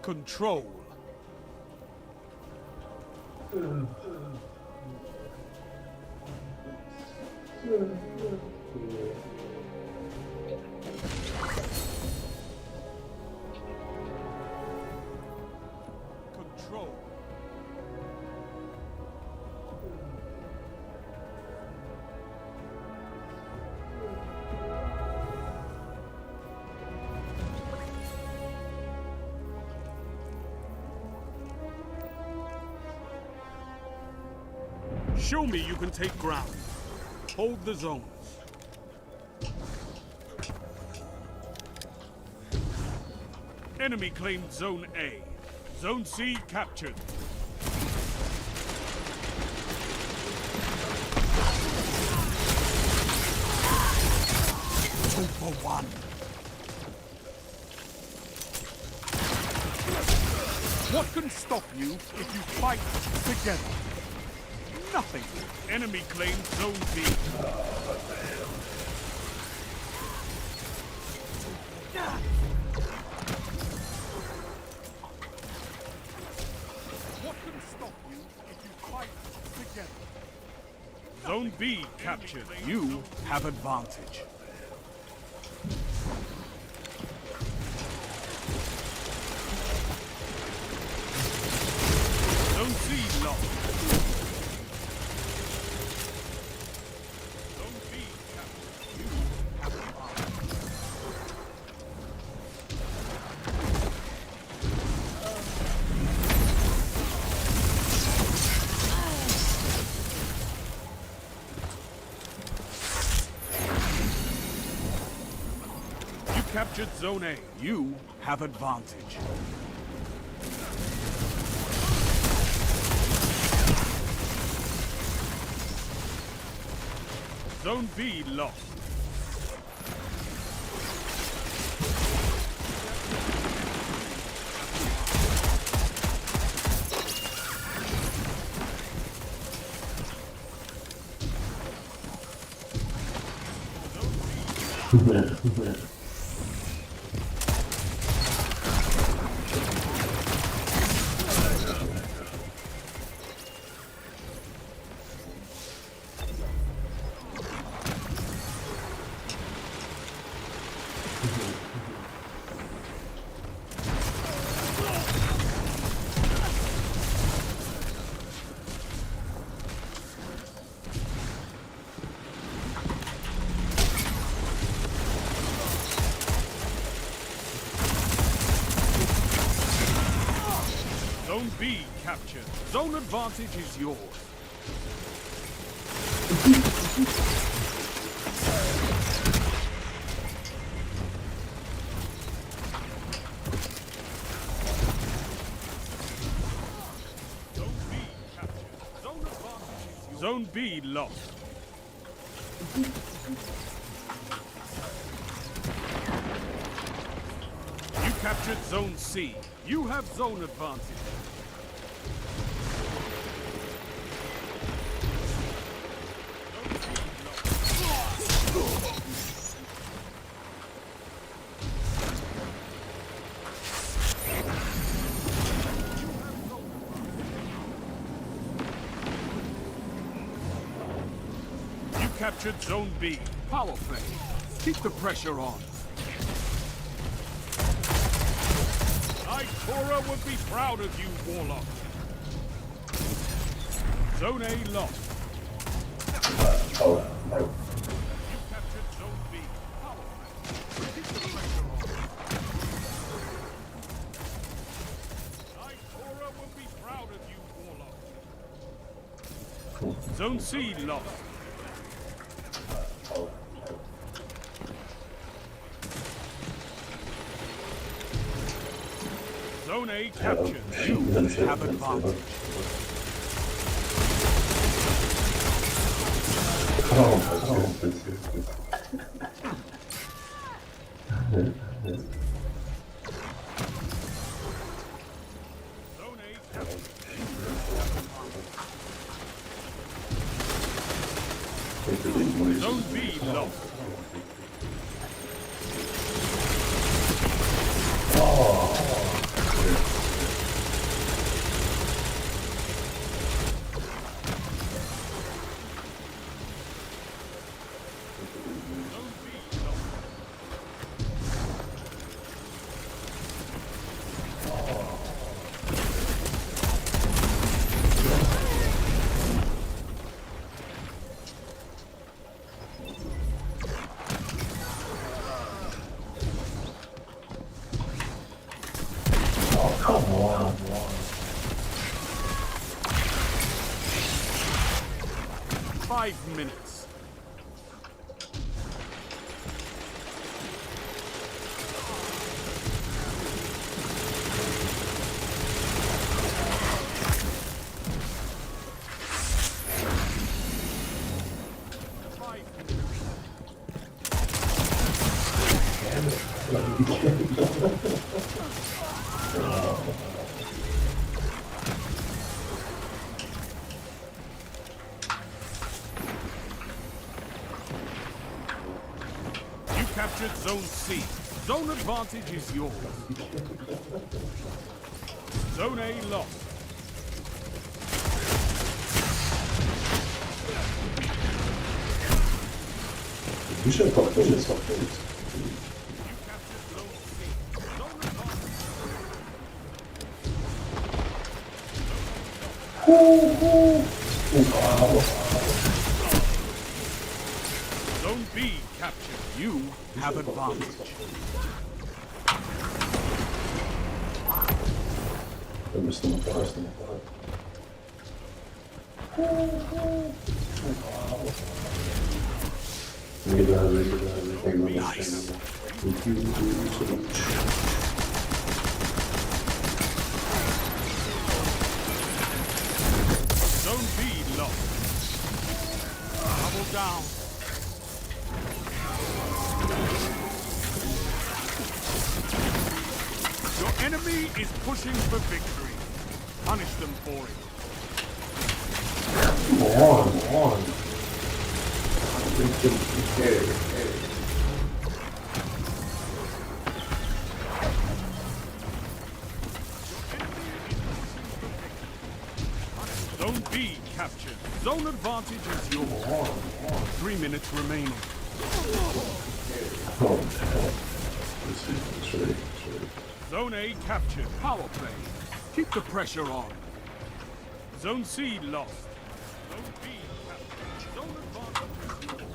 Control. Control. Show me you can take ground. Hold the zones. Enemy claimed Zone A. Zone C captured. Two for one. What can stop you if you fight together? Nothing. Enemy claimed Zone B. What can stop you if you fight together? Zone B captured. You have advantage. Zone C lost. Zone B captured. You have advantage. You captured Zone A. You have advantage. Zone B lost. Zone B captured. Zone advantage is yours. Zone B captured. Zone advantage is yours. Zone B lost. You captured Zone C. You have zone advantage. You captured Zone B. Power play. Keep the pressure on. Ikora would be proud of you, Warlock. Zone A lost. You captured Zone B. Power play. Keep the pressure on. Ikora would be proud of you, Warlock. Zone C lost. Zone A captured. You have advantage. Zone A captured. Zone B lost. Come on. 5 minutes. Zone C. Zone advantage is yours. Zone A lost. You should have got this. Zone B captured. You have advantage. Zone B lost. Double down. Your enemy is pushing for victory. Punish them for it. Come on. Zone B captured. Zone advantage is yours. 3 minutes remaining. Zone A captured. Power play. Keep the pressure on. Zone C lost. Zone B captured. Zone advantage is yours.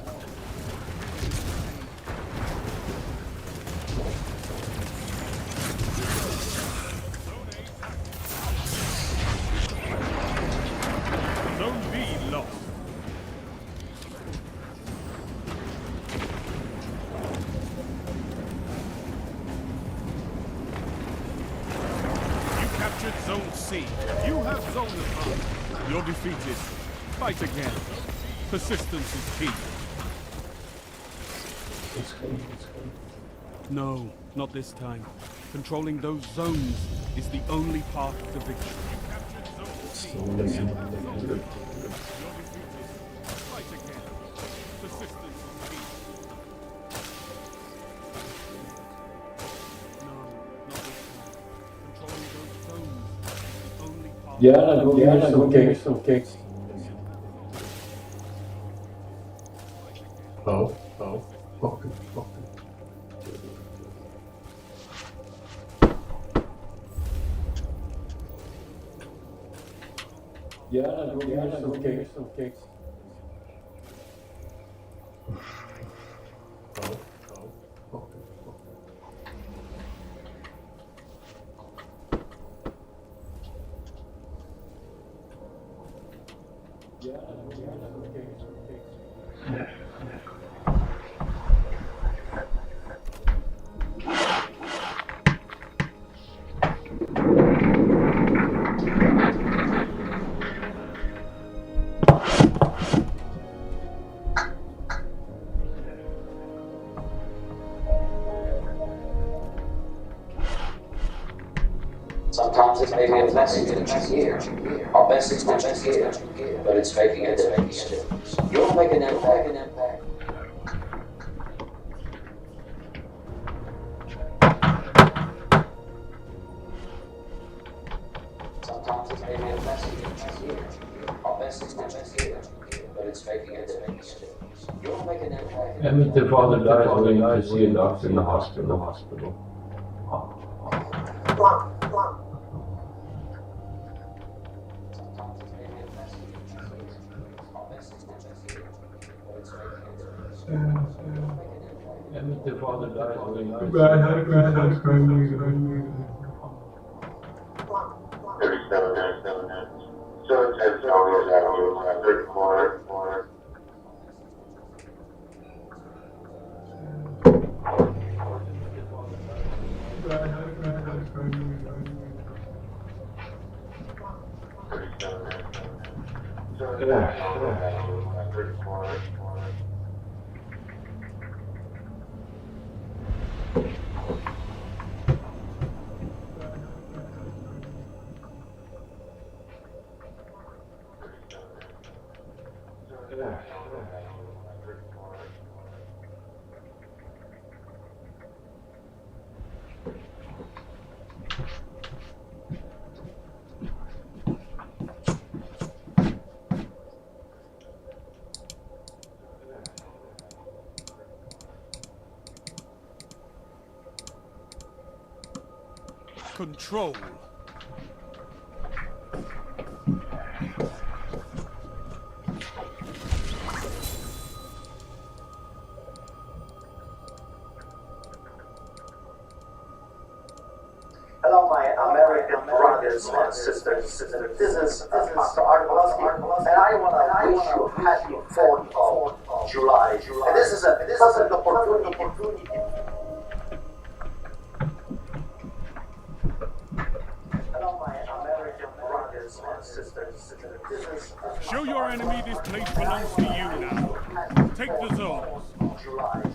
Zone B lost. You captured Zone C. You have zone advantage. You're defeated. Fight again. Persistence is key. No, not this time. Controlling those zones is the only part of the victory. You captured Zone C. You're defeated. Fight again. Persistence is key. No, not this time. Controlling those zones is the only part. Go get some cakes. Oh. Okay. Go get some cakes. Sometimes it may be a message that you hear, or message that you hear, but it's making a difference. You'll make an impact. Sometimes it may be a message that you hear, or message that you hear, but it's making a difference. You'll make an impact. And if the father dies, we need to see a doctor in the hospital. And if the father dies, we need to see a doctor in the hospital. control. Hello, my American brothers and sisters. This is Pastor Art Pulaski, and I want to wish you a happy 4th of July. And this is a perfect opportunity. Hello, my American brothers and sisters. Show your enemy this place belongs to you now. Take the zones. July.